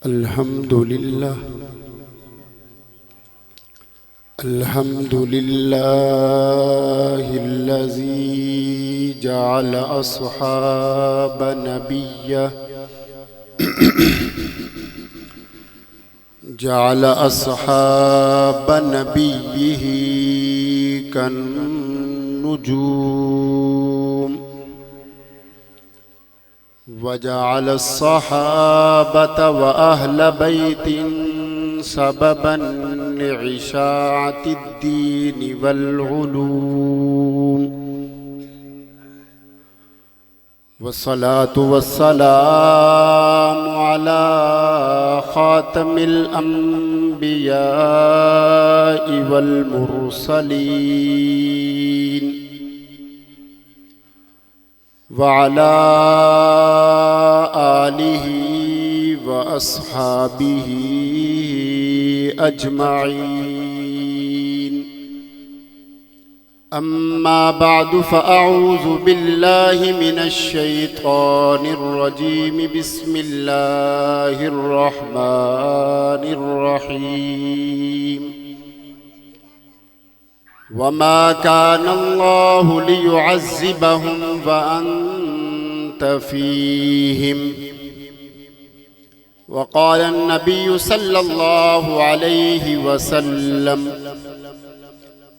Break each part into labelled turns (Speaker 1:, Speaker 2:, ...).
Speaker 1: الحمد لله الذي جعل أصحاب نبيه كالنجوم وجعل الصحابة وأهل بيت سببا لعشاعة الدين والعلوم والصلاة والسلام على خاتم الأنبياء والمرسلين وعلى آله وأصحابه أجمعين. أما بعد فأعوذ بالله من الشيطان الرجيم. بسم الله الرحمن الرحيم. وما كان الله ليعذبهم وأنت فيهم. وقال النبي صلى الله عليه وسلم: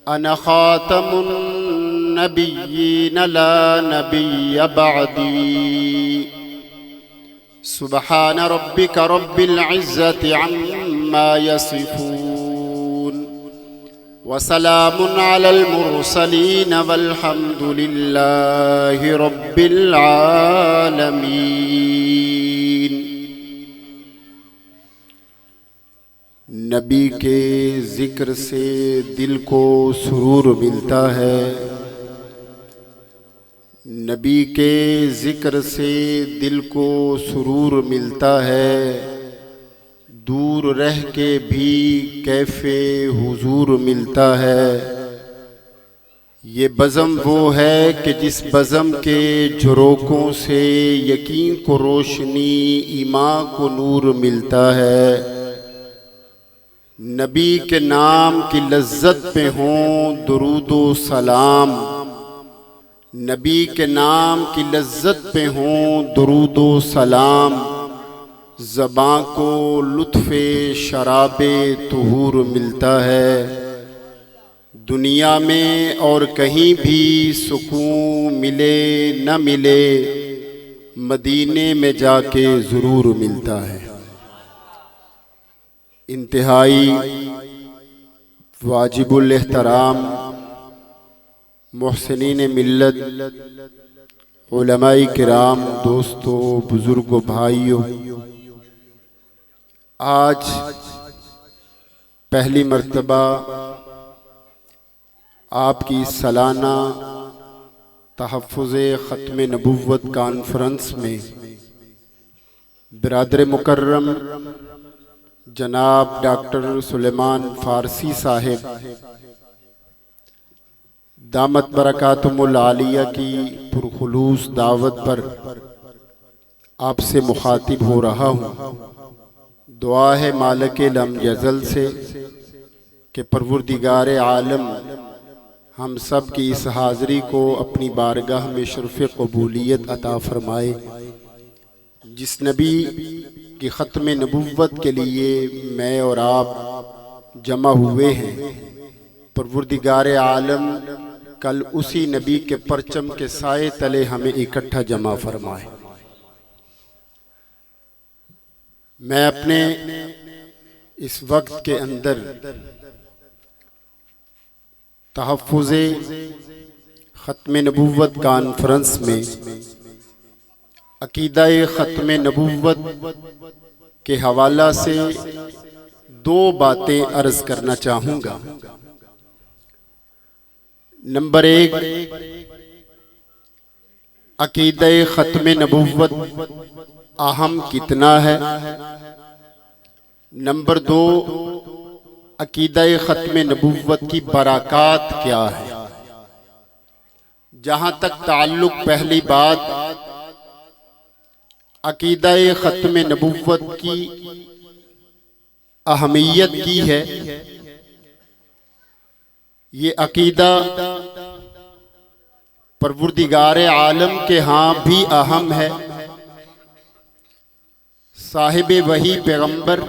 Speaker 1: أنا خاتم النبيين لا نبي بعدي. سبحان ربك رب العزة عما يصفون وسلام على المرسلين والحمد لله رب العالمين. نبی کے ذکر سے دل کو سرور ملتا ہے، نبی کے ذکر سے دل کو سرور ملتا ہے، دور رہ کے بھی کیف حضور ملتا ہے. یہ بزم وہ ہے کہ جس بزم کے جھروکوں سے یقین کو روشنی، ایمان کو نور ملتا ہے. نبی کے نام کی لذت پہ ہوں درود و سلام، نبی کے نام کی لذت پہ ہوں درود و سلام. زباں کو لطف شراب طہور ملتا ہے. دنیا میں اور کہیں بھی سکون ملے نہ ملے، مدینے میں جا کے ضرور ملتا ہے. انتہائی واجب الاحترام محسنین ملت، علماء کرام، دوستوں، بزرگوں، بھائیوں، آج پہلی مرتبہ آپ کی سالانہ تحفظ ختم نبوت کانفرنس میں برادر مکرم جناب ڈاکٹر سلیمان فارسی صاحب دامت برکاتہم العالیہ کی پرخلوص دعوت پر آپ سے مخاطب ہو رہا ہوں. دعا ہے مالک لم یزل سے کہ پروردگار عالم ہم سب کی اس حاضری کو اپنی بارگاہ میں شرف قبولیت عطا فرمائے. جس نبی کی ختم نبوت کے لیے میں اور آپ جمع ہوئے ہیں، پروردگار عالم کل اسی نبی کے پرچم کے سائے تلے ہمیں اکٹھا جمع فرمائے. میں اپنے اس وقت کے اندر تحفظ ختم نبوت کانفرنس میں عقیدہ ختم نبوت کے حوالہ سے دو باتیں عرض کرنا چاہوں گا. نمبر ایک، عقیدہ ختم نبوت اہم کتنا ہے. نمبر دو، عقیدہ ختم نبوت کی برکات کیا ہے. جہاں تک تعلق پہلی بات عقیدہ ختم نبوت کی اہمیت کی ہے، یہ عقیدہ پروردگار عالم کے ہاں بھی اہم ہے۔ صاحب وحی پیغمبر،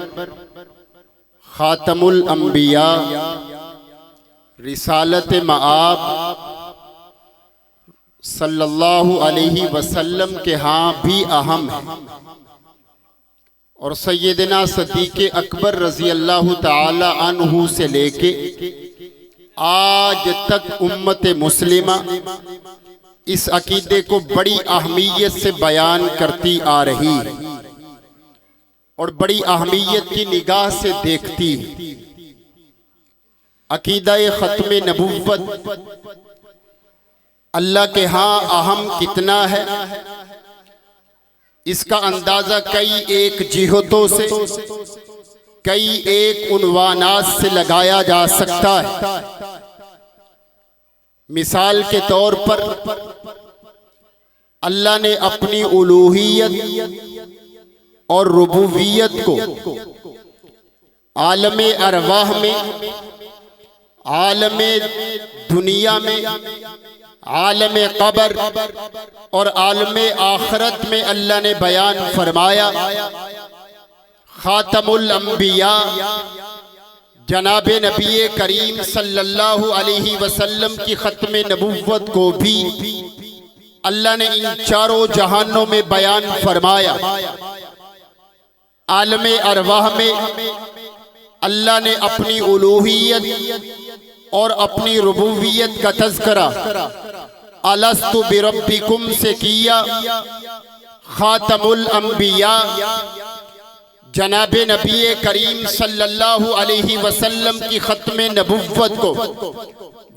Speaker 1: خاتم الانبیاء، رسالت مآب صلی اللہ علیہ وسلم کے ہاں بھی اہم ہے، اور سیدنا صدیق اکبر رضی اللہ تعالی عنہ سے لے کے آج تک امت مسلمہ اس عقیدے کو بڑی اہمیت سے بیان کرتی آ رہی ہے اور بڑی اہمیت کی نگاہ سے دیکھتی ہے۔ عقیدہ ختم نبوت اللہ کے ہاں اہم کتنا ہے، اس کا اندازہ کئی ایک جہتوں سے، کئی ایک عنوانات سے لگایا جا سکتا ہے۔ مثال کے طور پر اللہ نے اپنی الوہیت اور ربوبیت کو عالم ارواح میں، عالم دنیا میں، عالم قبر اور عالم آخرت میں اللہ نے بیان فرمایا۔ خاتم الانبیاء جناب نبی کریم صلی اللہ علیہ وسلم کی ختم نبوت کو بھی اللہ نے ان چاروں جہانوں میں بیان فرمایا۔ عالم ارواح میں اللہ نے اپنی الوہیت اور اپنی ربوبیت کا تذکرہ الست بربکم سے کیا۔ خاتم الانبیاء جناب نبی کریم صلی اللہ علیہ وسلم کی ختم نبوت کو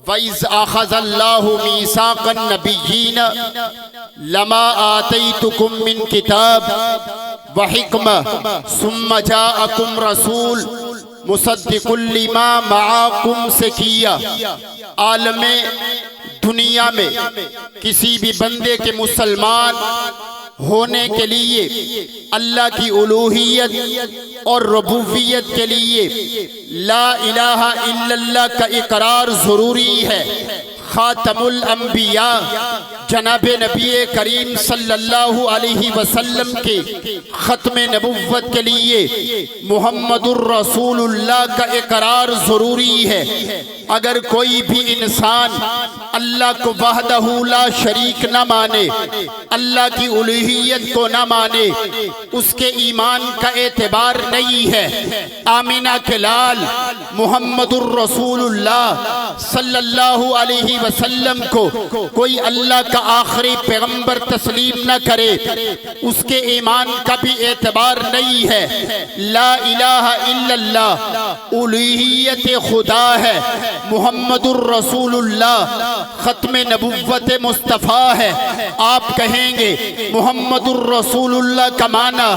Speaker 1: وَإِذْ أَخَذَ اللَّهُ مِيثَاقَ النَّبِيِّينَ لَمَا آتَيْتُكُم مِّن كِتَابٍ وَحِكْمَةٍ ثُمَّ جَاءَكُمْ رَسُولٌ مُصَدِّقٌ لِّمَا مَعَكُمْ سے کیا۔ عالم دنیا میں کسی بھی بندے کے مسلمان ہونے کے لیے اللہ کی الوہیت اور ربوبیت کے لیے لا الہ الا اللہ کا اقرار ضروری ہے۔ خاتم الانبیاء جناب نبی کریم صلی اللہ علیہ وسلم کے ختم نبوت کے لیے محمد الرسول اللہ کا اقرار ضروری ہے۔ اگر کوئی بھی انسان اللہ کو وحدہ لا شریک نہ مانے، اللہ کی الوہیت کو نہ مانے، اس کے ایمان کا اعتبار نہیں ہے۔ آمینہ کے لال محمد الرسول اللہ صلی اللہ علیہ وسلم کو کوئی اللہ کا آخری پیغمبر تسلیم نہ کرے، اس کے ایمان کا بھی اعتبار نہیں ہے۔ لا الہ الا اللہ الوہیت خدا ہے، محمد الرسول اللہ ختم نبوت مصطفیٰ ہے۔ آپ کہیں گے محمد الرسول اللہ کا معنی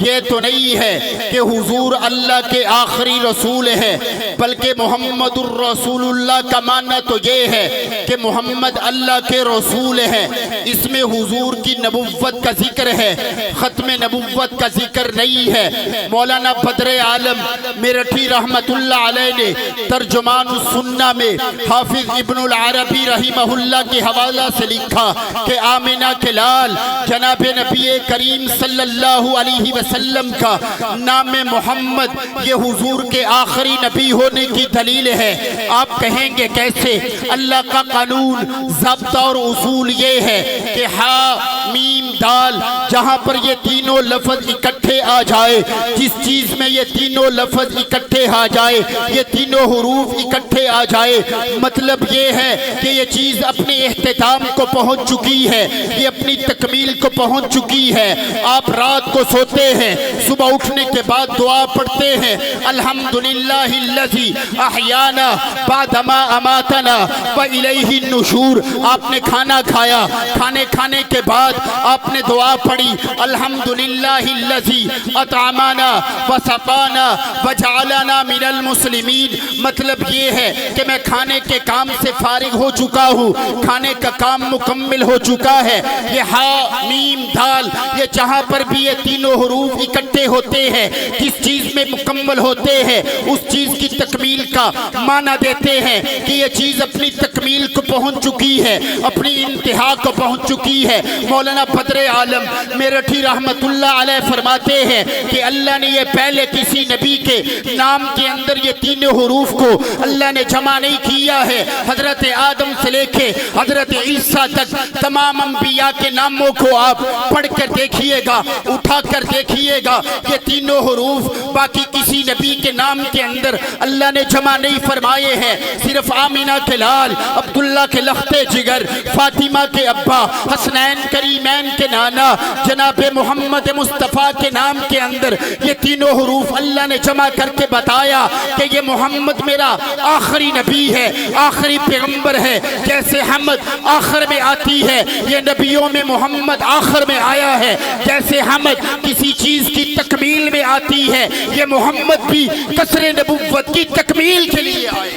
Speaker 1: یہ تو نہیں ہے کہ حضور اللہ کے آخری رسول ہے، بلکہ محمد الرسول اللہ کا معنی تو یہ ہے کہ محمد اللہ کے رسول ہے۔ اس میں حضور کی نبوت کا ذکر ہے، ختم نبوت کا ذکر نہیں ہے۔ مولانا بدر عالم میرٹھی رحمت اللہ علیہ نے ترجمان السنہ میں حافظ ابن العربی رحمہ اللہ کے حوالہ سے لکھا کہ آمینہ کے لال جناب نبی کریم صلی اللہ علیہ وسلم کا نام محمد یہ حضور کے آخری نبی ہونے کی دلیل ہے۔ آپ کہیں گے کیسے؟ اللہ کا قانون، ضابطہ اور اصول یہ ہے کہ ہا میم دال جہاں پر یہ تینوں لفظ اکٹھے آ جائے، جس چیز میں یہ تینوں لفظ اکٹھے آ جائے، یہ تینوں حروف اکٹھے آ جائے، مطلب یہ ہے کہ یہ چیز اپنے اختتام کو پہنچ چکی ہے، یہ اپنی تکمیل کو پہنچ چکی ہے۔ آپ رات کو سوتے ہیں، صبح اٹھنے کے بعد دعا پڑھتے ہیں، الحمدللہ الذی احیانا بعدما اماتنا والیہ النشور۔ آپ نے کھانا کھایا، کھانے کے بعد آپ آپ نے دعا پڑھی الحمدللہ الذی اطعمنا وسقانا وجعلنا من المسلمین، مطلب یہ ہے کہ میں کھانے کے کام سے فارغ ہو چکا ہوں، کھانے کا کام مکمل ہو چکا ہے۔ یہ ہا میم دال، یہ جہاں پر بھی یہ تینوں حروف اکٹھے ہوتے ہیں کس چیز میں مکمل ہوتے ہیں، اس چیز کی تکمیل کا معنی دیتے ہیں کہ یہ چیز اپنی تکمیل کو پہنچ چکی ہے، اپنی انتہا کو پہنچ چکی ہے۔ مولانا بدر عالم میرٹھی رحمت اللہ علیہ فرماتے ہیں کہ اللہ نے یہ پہلے کسی نبی کے نام کے اندر یہ تینوں حروف کو اللہ نے جمع نہیں کیا ہے۔ حضرت آدم سے لے کے حضرت عیسیٰ تک تمام انبیاء کے ناموں کو آپ پڑھ کر دیکھیے گا، اٹھا کر دیکھیے گا، یہ تینوں حروف باقی کسی نبی کے نام کے اندر اللہ نے جمع نہیں فرمائے ہیں۔ صرف آمینہ کے لال، عبداللہ کے لختے جگر، فاطمہ کے ابا، حسنین کریمین کے نانا جناب محمد مصطفیٰ کے نام کے اندر یہ تینوں حروف اللہ نے جمع کر کے بتایا کہ یہ محمد میرا آخری نبی ہے، آخری پیغمبر ہے۔ جیسے حمد آخر میں آتی ہے، یہ نبیوں میں محمد آخر میں آیا ہے۔ جیسے حمد کسی چیز کی تکمیل میں آتی ہے، یہ محمد بھی قصر نبوت کی تکمیل کے لیے آئے۔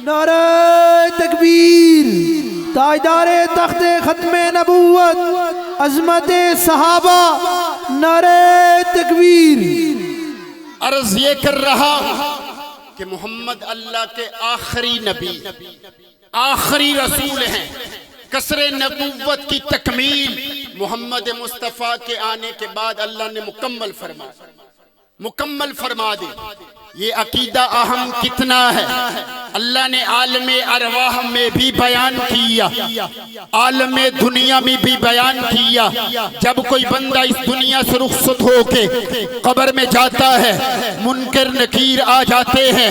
Speaker 2: نعرہ تکبیر، تاجدار تخت ختم نبوت، عظمت صحابہ، نعرہ تکبیر۔
Speaker 1: عرض یہ کر رہا کہ محمد اللہ کے آخری نبی، آخری رسول ہیں۔ قصر نبوت کی تکمیل محمد مصطفیٰ کے آنے کے بعد اللہ نے مکمل فرما دی۔ یہ عقیدہ اہم کتنا ہے، اللہ نے عالم ارواح میں بھی بیان کیا، عالم دنیا میں بھی بیان کیا۔ جب کوئی بندہ اس دنیا سے رخصت ہو کے قبر میں جاتا ہے، منکر نکیر آ جاتے ہیں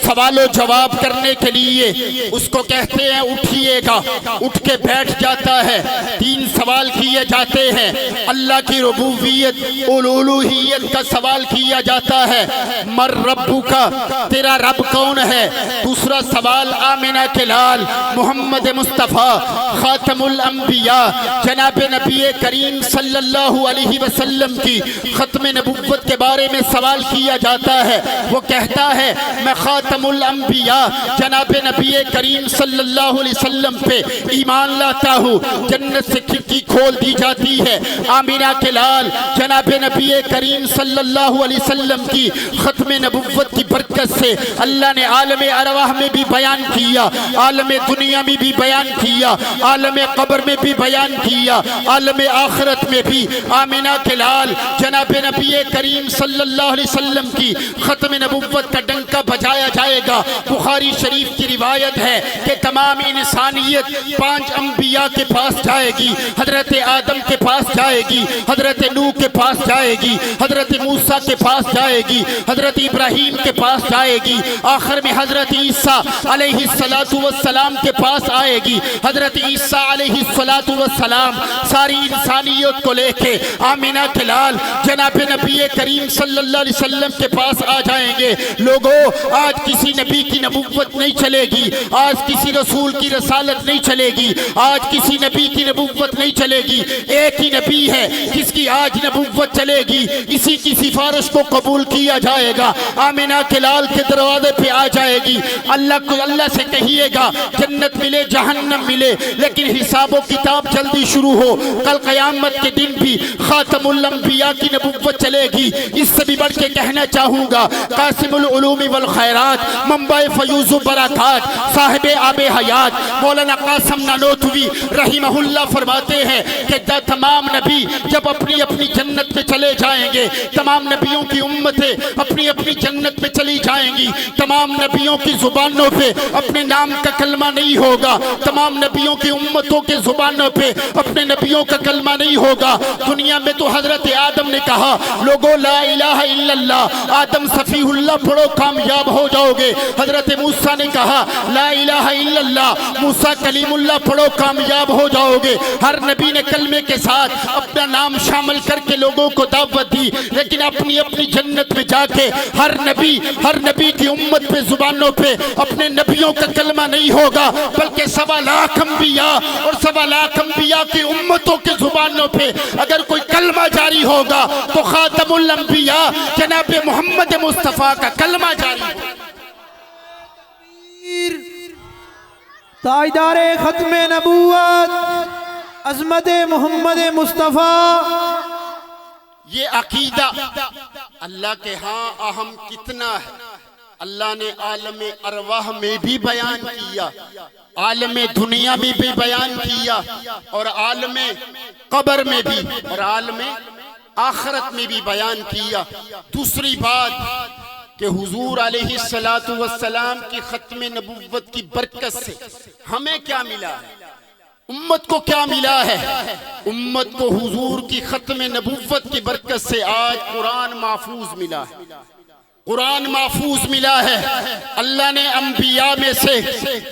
Speaker 1: سوال و جواب کرنے کے لیے، اس کو کہتے ہیں اٹھیے گا، اٹھ کے بیٹھ جاتا ہے۔ 3 سوال کیے جاتے ہیں، اللہ کی ربوبیت الوہیت کا سوال کیا جاتا ہے، مر رب کا، تیرا رب کون ہے؟ دوسرا سوال آمنہ کے لال محمد مصطفیٰ خاتم الانبیاء جناب نبی کریم صلی اللہ علیہ وسلم کی ختم نبوت کے بارے میں سوال کیا جاتا ہے۔ وہ کہتا ہے میں خاتم الانبیاء جناب نبی کریم صلی اللہ علیہ وسلم پہ ایمان لاتا ہوں۔ جنت سے کھڑکی کھول دی جاتی ہے، آمنہ کے لال جناب نبی کریم صلی اللہ علیہ وسلم کی ختم نبوت کی برکت سے اللہ نے عالم ارواح میں بھی بیان کیا، عالم دنیا میں بھی بیان کیا، عالم قبر میں بھی بیان کیا، عالم آخرت میں بھی آمنہ کے لال جناب نبی کریم صلی اللہ علیہ وسلم کی ختم نبوت کا ڈنکا بجایا جائے گا۔ بخاری شریف کی روایت ہے کہ تمام انسانیت 5 انبیاء کے پاس جائے گی، حضرت آدم کے پاس جائے گی، حضرت نوح کے پاس جائے گی، حضرت موسیٰ کے پاس جائے گی، حضرت ابراہیم کے پاس جائے گی، آخر میں حضرت عیسیٰ علیہ السلام کے پاس آئے گی۔ حضرت عیسیٰ علیہ السلام ساری انسانیت کو لے کے آمنہ کے لال جناب نبی کریم صلی اللہ علیہ وسلم کے پاس آ جائیں گے۔ لوگوں، آج کسی نبی کی نبوت نہیں چلے گی، آج کسی رسول کی رسالت نہیں چلے گی، آج کسی نبی کی نبوت نہیں چلے گی۔ ایک ہی نبی ہے جس کی آج نبوت چلے گی، اسی کی سفارش کو قبول کیا جائے گا، آمنہ کے لال کے دروازے پہ آ جائے گی۔ اللہ سے کہیے گا جنت ملے جہنم ملے، لیکن حساب و کتاب جلدی شروع ہو۔ کل قیامت کے دن بھی خاتم الانبیاء کی نبوت چلے گی۔ اس سے بھی بڑھ کے کہنا چاہوں گا، قاسم العلوم والخیرات، منبع فیوز و برکات، صاحب آب حیات مولانا قاسم نانوتوی رحمہ اللہ فرماتے ہیں کہ تمام نبی جب اپنی اپنی جنت میں چلے جائیں گے، تمام نبیوں کی امتیں اپنی اپنی جنت میں چلی جائیں گی، تمام نبیوں کی زبانوں پہ اپنے نام کا کلمہ نہیں ہوگا، تمام نبیوں کی امتوں کے زبانوں پہ اپنے نبیوں کا کلمہ نہیں ہوگا۔ دنیا میں تو حضرت آدم نے کہا لوگوں لا الہ الا اللہ، آدم صفیہ اللہ پڑھو کامیاب ہو جاؤ گے۔ حضرت موسیٰ نے کہا لا الہ الا اللہ، موسیٰ کلیم اللہ پڑھو کامیاب ہو جاؤ گے۔ ہر نبی نے کلمے کے ساتھ اپنا نام شامل کر کے لوگوں کو دعوت دی، لیکن اپنی اپنی جنت میں جا کے ہر نبی نبی کی امت پہ زبانوں پہ اپنے نبیوں کا کلمہ نہیں ہوگا، بلکہ 1.25 لاکھ انبیاء اور 1.25 لاکھ انبیاء کی امتوں کے زبانوں پہ اگر کوئی کلمہ جاری ہوگا تو خاتم الانبیاء جناب محمد مصطفیٰ کا کلمہ جاری ہوگا۔
Speaker 2: تاجدار ختم نبوت عظمت محمد مصطفیٰ،
Speaker 1: یہ عقیدہ اللہ کے ہاں اہم کتنا ہے، اللہ نے عالم ارواح میں بھی بیان کیا، عالم دنیا میں بھی بیان کیا، اور عالم قبر میں بھی اور عالم آخرت میں بھی بیان کیا۔ دوسری بات کہ حضور علیہ السلام کی ختم نبوت کی برکت سے ہمیں کیا ملا ہے، امت کو کیا ملا ہے؟ امت کو حضور کی ختم نبوت کی برکت سے آج قرآن محفوظ ملا ہے، قرآن محفوظ ملا ہے۔ اللہ نے انبیاء میں سے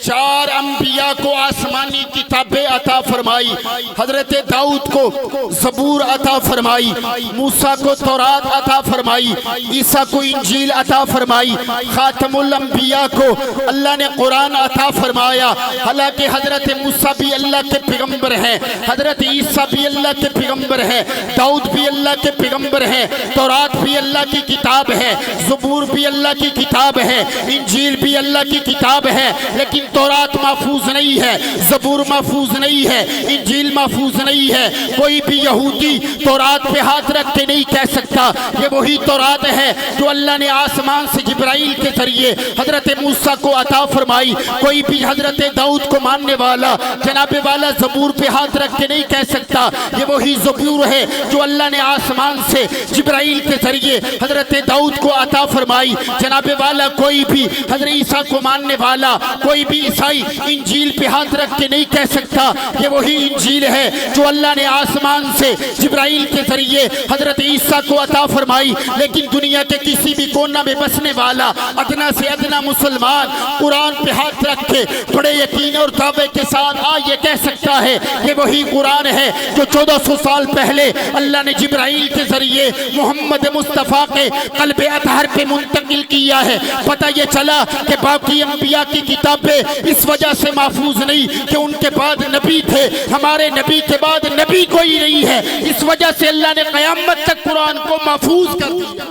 Speaker 1: 4 انبیاء کو آسمانی کتابیں عطا فرمائی، حضرت داؤد کو زبور عطا فرمائی، موسیٰ کو تورات عطا فرمائی، عیسیٰ کو انجیل عطا فرمائی، خاتم الانبیاء کو اللہ نے قرآن عطا فرمایا۔ حالانکہ حضرت موسیٰ بھی اللہ کے پیغمبر ہیں، حضرت عیسیٰ بھی اللہ کے پیغمبر ہیں، داؤد بھی اللہ کے پیغمبر ہیں، تورات بھی اللہ کی کتاب ہے، زبور بھی اللہ کی کتاب ہے، انجیل بھی اللہ کی کتاب ہے، لیکن تورات محفوظ نہیں ہے، زبور محفوظ نہیں ہے، انجیل محفوظ نہیں ہے۔ کوئی بھی یہودی تورات پہ ہاتھ رکھ کے نہیں کہہ سکتا یہ وہی تورات ہے جو اللہ نے آسمان سے جبرائیل کے ذریعے حضرت موسیٰ کو عطا فرمائی۔ کوئی بھی حضرت داؤد کو ماننے والا جناب والا زبور پہ ہاتھ رکھ کے نہیں کہہ سکتا یہ وہی زبور ہے جو اللہ نے آسمان سے جبرائیل کے ذریعے حضرت داؤد کو عطا فرمائی۔ جناب والا کوئی بھی حضرت عیسیٰ کو ماننے والا کوئی بھی عیسائی انجیل پہ ہاتھ رکھ کے نہیں کہہ سکتا یہ وہی انجیل ہے جو اللہ نے آسمان سے جبرائیل کے ذریعے حضرت عیسیٰ کو عطا فرمائی۔ لیکن دنیا کے کسی بھی کونے میں بسنے والا ادنا سے ادنا مسلمان قرآن پہ ہاتھ رکھ کے بڑے یقین اور دعوے کے ساتھ یہ کہہ سکتا ہے یہ وہی قرآن ہے جو 1400 سال پہلے اللہ نے جبرائیل کے ذریعے محمد مصطفیٰ کے قلب اطہر پہ منتقل کیا ہے۔ پتہ یہ چلا کہ باقی انبیاء کی کتابیں اس وجہ سے محفوظ نہیں کہ ان کے بعد نبی تھے، ہمارے نبی کے بعد نبی کوئی نہیں ہے، اس وجہ سے اللہ نے قیامت تک قرآن کو محفوظ کر دیا۔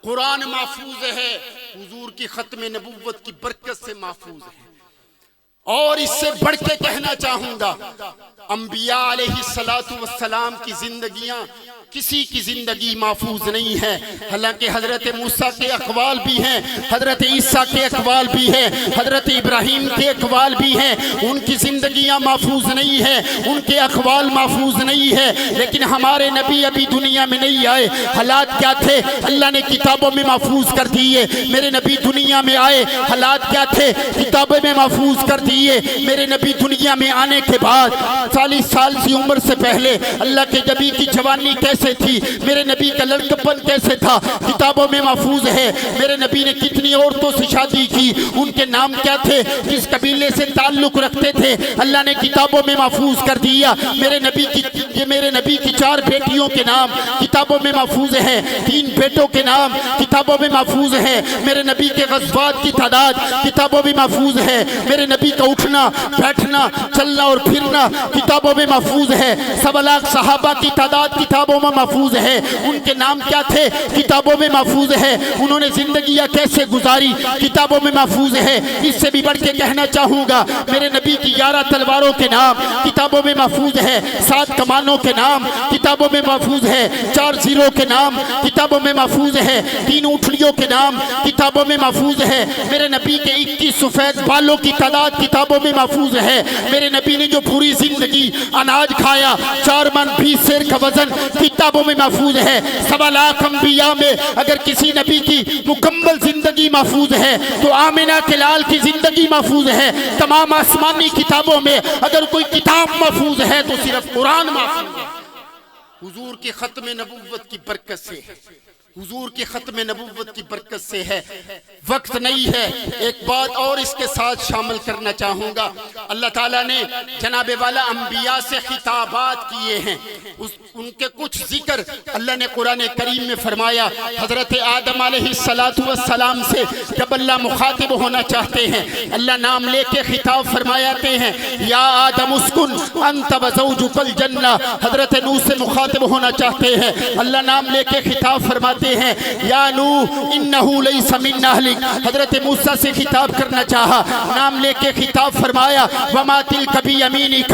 Speaker 1: قرآن محفوظ ہے، حضور کی ختم نبوت کی برکت سے محفوظ ہے۔ اور اس سے بڑھ کے کہنا چاہوں گا انبیاء علیہ السلام کی زندگیاں کسی کی زندگی محفوظ نہیں ہے۔ حالانکہ حضرت موسیٰ کے اقوال بھی ہیں، حضرت عیسیٰ کے اقوال بھی ہیں، حضرت ابراہیم کے اقوال بھی ہیں، ان کی زندگیاں محفوظ نہیں ہیں، ان کے اقوال محفوظ نہیں ہے۔ لیکن ہمارے نبی ابھی دنیا میں نہیں آئے، حالات کیا تھے اللہ نے کتابوں میں محفوظ کر دیے۔ میرے نبی دنیا میں آئے، حالات کیا تھے کتابوں میں محفوظ کر دیے۔ میرے نبی دنیا میں آنے کے بعد 40 سال کی عمر سے پہلے اللہ کے نبی کی جوانی کیسے تھی، میرے نبی کا لڑکپن کیسے تھا کتابوں میں محفوظ ہے۔ میرے نبی نے کتنی عورتوں سے شادی کی، ان کے نام کیا تھے، کس قبیلے سے تعلق رکھتے تھے، اللہ نے کتابوں میں محفوظ کر دیا۔ میرے نبی کی 4 بیٹیوں کے نام کتابوں میں محفوظ ہے، 3 بیٹوں کے نام کتابوں میں محفوظ ہے۔ میرے نبی کے غزوات کی تعداد کتابوں میں محفوظ ہے۔ میرے نبی کا اٹھنا بیٹھنا چلنا اور پھرنا کتابوں میں محفوظ ہے۔ 1.25 لاکھ صحابہ کی تعداد کتابوں میں محفوظ ہے، ان کے نام کیا تھے کتابوں میں محفوظ ہے، انہوں نے زندگیاں کیسے گزاری کتابوں میں محفوظ ہے۔ اس سے بھی بڑھ کے کہنا چاہوں گا میرے نبی کی 11 تلواروں کے نام کتابوں میں محفوظ ہے، 7 کمانوں کے نام کتابوں میں محفوظ ہے، 4 زیروں کے نام کتابوں میں محفوظ ہے، 3 اونٹنیوں کے نام کتابوں میں محفوظ ہے۔ میرے نبی کے 21 سفید بالوں کی تعداد کتابوں میں محفوظ ہے۔ میرے نبی نے جو پوری زندگی اناج کھایا 4 من 20 سیر کا وزن کتابوں میں محفوظ ہے۔ 1.25 لاکھ انبیاء میں اگر کسی نبی کی مکمل زندگی محفوظ ہے تو آمنہ کے لال کی زندگی محفوظ ہے۔ تمام آسمانی کتابوں میں اگر کوئی کتاب محفوظ ہے تو صرف قرآن محفوظ ہے۔ حضور کی ختم نبوت کی برکت سے، حضور کی ختم نبوت کی برکت سے ہے۔ وقت نہیں ہے، ایک بات اور اس کے ساتھ شامل کرنا چاہوں گا۔ اللہ تعالیٰ نے جناب والا انبیاء سے خطابات کیے ہیں، ان کے کچھ ذکر اللہ نے قرآن کریم میں فرمایا۔ حضرت آدم علیہ السلام سے جب اللہ مخاطب ہونا چاہتے ہیں، اللہ نام لے کے خطاب فرماتے ہیں، یا آدم اسکن انت وزوجک الجنہ۔ حضرت نوح سے مخاطب ہونا چاہتے ہیں، اللہ نام لے کے خطاب فرماتے ہیں، یا نوح انہو لیس من اہلک۔ حضرت موسیٰ سے خطاب کرنا چاہا، نام لے کے خطاب فرمایا، وما تلک بیمینک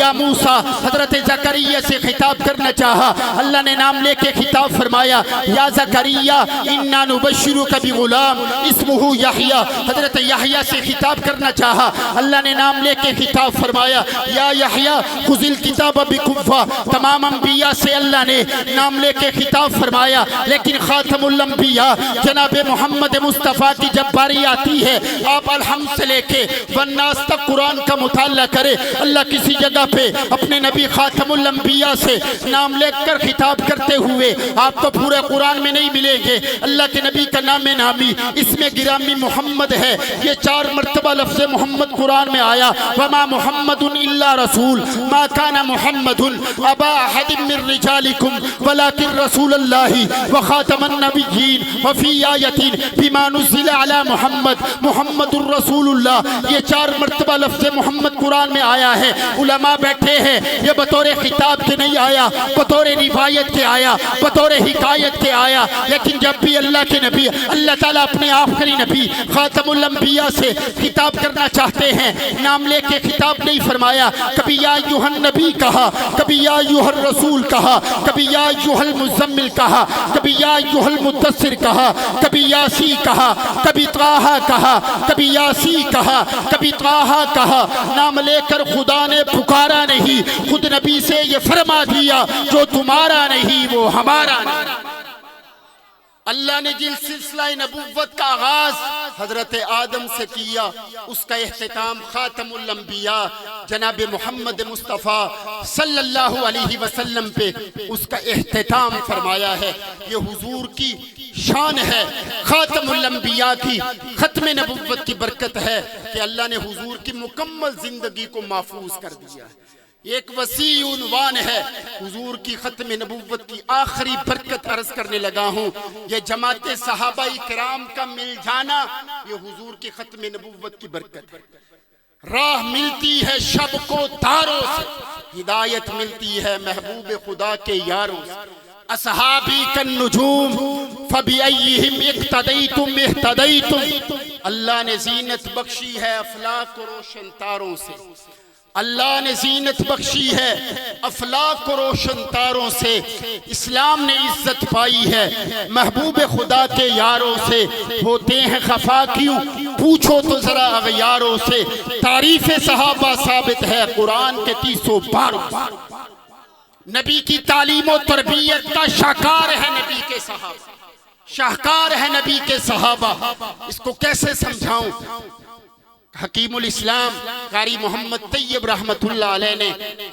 Speaker 1: یا موسیٰ۔ حضرت زکریا سے خطاب کرنا چاہا، اللہ نے نام لے کے خطاب فرمایا، یا زکریا انا نبشرک بغلام اسمہ یحییٰ۔ حضرت یحییٰ سے خطاب کرنا چاہا، اللہ نے نام لے کے خطاب فرمایا، یا یحییٰ خذ الکتاب بقوہ۔ تمام انبیاء سے اللہ نے نام لے کے خطاب فرمایا، لیکن خاتم الانبیاء جناب محمد مصطفیٰ کی جب باری آتی ہے، آپ الحمد سے لے کے والناس تک قرآن کا مطالعہ کرے، اللہ کسی جگہ پہ اپنے نبی خاتم الانبیاء سے نام لے کر خطاب کرتے ہوئے آپ کو پورے قرآن میں نہیں ملیں گے۔ اللہ کے نبی کا نام نامی اس میں گرامی محمد ہے، یہ 4 مرتبہ لفظ محمد قرآن میں آیا، وما محمد الا رسول ما کان محمد ابا احد من رجالکم ولکن رسول اللہ وخاتم النبیین وفی آیت بما نزل علی محمد محمد الرسول اللہ۔ یہ 4 مرتبہ لفظ محمد قرآن میں آیا ہے۔ علماء بیٹھے ہیں، یہ بطور خطاب کے نہیں آیا، بطور روایت کے آیا، بطور حکایت کے آیا، لیکن جب بھی اللہ کے نبی اللہ تعالیٰ اپنے آخری نبی خاتم الانبیاء سے خطاب کرنا چاہتے ہیں، نام لے کے خطاب نہیں فرمایا، کبھی یا ایھا النبی کہا، کبھی یا ایھا الرسول کہا، کبھی یا ایھا المزمل کہا، کبھی یا ایھا المدثر کہا، کبھی یاسی کہا، کبھی طٰہٰ کہا، کبھی یاسی کہا، کبھی طٰہٰ کہا۔ نام لے کر خدا نے پکارا نہیں، خود نبی سے یہ فرما دیا، جو تمہارا نہیں وہ ہمارا نہیں۔ اللہ نے جن سلسلہ نبوت کا آغاز حضرت آدم سے کیا، اس کا اختتام خاتم الانبیاء جناب محمد مصطفیٰ صلی اللہ علیہ وسلم پہ اس کا اختتام فرمایا ہے۔ یہ حضور کی شان ہے، خاتم الانبیاء کی ختم نبوت کی برکت ہے کہ اللہ نے حضور کی مکمل زندگی کو محفوظ کر دیا ہے۔ ایک وسیع عنوان ہے حضور کی ختم نبوت کی آخری برکت عرض کرنے لگا ہوں۔ یہ جماعت صحابہ کرام کا مل جانا یہ حضور کی ختم نبوت کی برکت ہے۔ راہ ملتی ہے شب کو تاروں سے، ہدایت ملتی ہے محبوب خدا کے یاروں سے۔ اصحابی کالنجوم فبأیہم اقتدیتم اہتدیتم۔ اللہ نے زینت بخشی ہے افلاک و روشن تاروں سے، اللہ نے زینت بخشی ہے افلاک و روشن تاروں سے۔ اسلام نے عزت پائی ہے محبوب خدا کے یاروں سے۔ ہوتے ہیں خفا کیوں پوچھو تو ذرا اغیاروں سے۔ تعریف صحابہ ثابت ہے قرآن کے 300 باروں۔ نبی کی تعلیم و تربیت کا شاہکار ہے نبی کے صحابہ، شاہکار ہے نبی کے صحابہ۔ اس کو کیسے سمجھاؤں؟ حکیم الاسلام قاری محمد طیب رحمت اللہ علیہ نے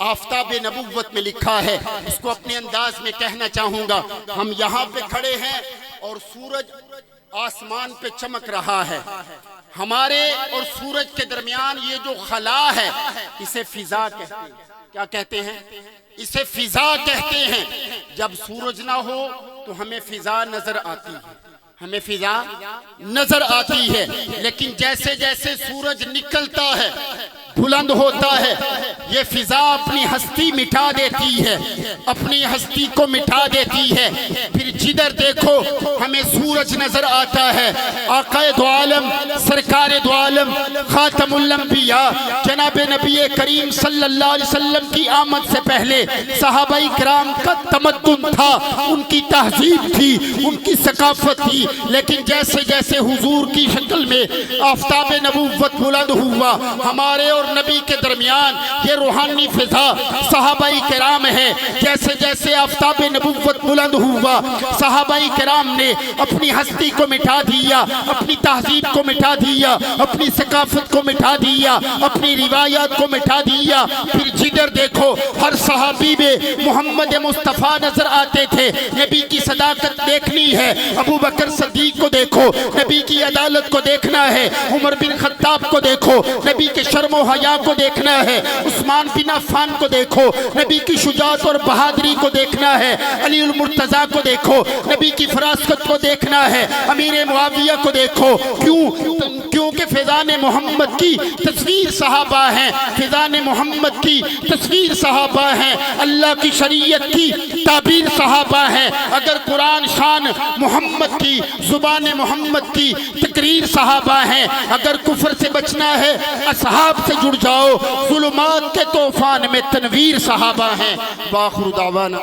Speaker 1: آفتاب نبوت میں لکھا ہے، اس کو اپنے انداز میں کہنا چاہوں گا۔ ہم یہاں پہ کھڑے ہیں اور سورج آسمان پہ چمک رہا ہے، ہمارے اور سورج کے درمیان یہ جو خلا ہے اسے فضا کہتے ہیں۔ کیا کہتے ہیں؟ اسے فضا کہتے ہیں۔ جب سورج نہ ہو تو ہمیں فضا نظر آتی ہے، ہمیں فضا نظر آتی ہے، لیکن جیسے جیسے سورج نکلتا ہے بلند ہوتا ہے یہ فضا اپنی ہستی مٹا دیتی ہے، اپنی ہستی کو مٹا دیتی ہے۔ پھر جدھر دیکھو ہمیں سورج نظر آتا ہے۔ آقا دو عالم سرکار دو عالم خاتم الانبیاء جناب نبی کریم صلی اللہ علیہ وسلم کی آمد سے پہلے صحابہ کرام کا تمدن تھا، ان کی تہذیب تھی، ان کی ثقافت تھی، لیکن جیسے جیسے حضور کی شکل میں آفتاب نبوت بلند ہوا، ہمارے اور نبی کے درمیان یہ روحانی فضا صحابہ کرام ہے۔ جیسے جیسے آفتاب نبوت بلند ہوا صحابہ کرام نے اپنی ہستی کو مٹا دیا، اپنی تہذیب کو مٹا دیا، اپنی ثقافت کو مٹا دیا، اپنی روایات کو مٹا دیا۔ پھر جدھر دیکھو ہر صحابی میں محمد مصطفیٰ نظر آتے تھے۔ نبی کی صداقت دیکھنی ہے، ابو بکر صدیق کو دیکھو، نبی کی عدالت کو دیکھنا ہے، عمر بن خطاب کو دیکھو، نبی کے شرم و حیا کو دیکھنا ہے، عثمان بن عفان کو دیکھو، نبی کی شجاعت اور بہادری کو دیکھنا ہے، علی المرتضیٰ کو دیکھو، نبی کی فراست کو دیکھنا ہے، امیر معاویہ کو دیکھو۔ کیونکہ فیضان محمد کی تصویر صحابہ ہیں، فیضان محمد کی تصویر صحابہ ہیں، اللہ کی شریعت کی تعبیر صحابہ ہیں۔ اگر قرآن شان محمد کی، زبان محمد کی تقریر صحابہ ہیں۔ اگر کفر سے بچنا ہے اصحاب سے جڑ جاؤ، ظلمات کے طوفان میں تنویر صحابہ ہیں۔ وآخر دعوانا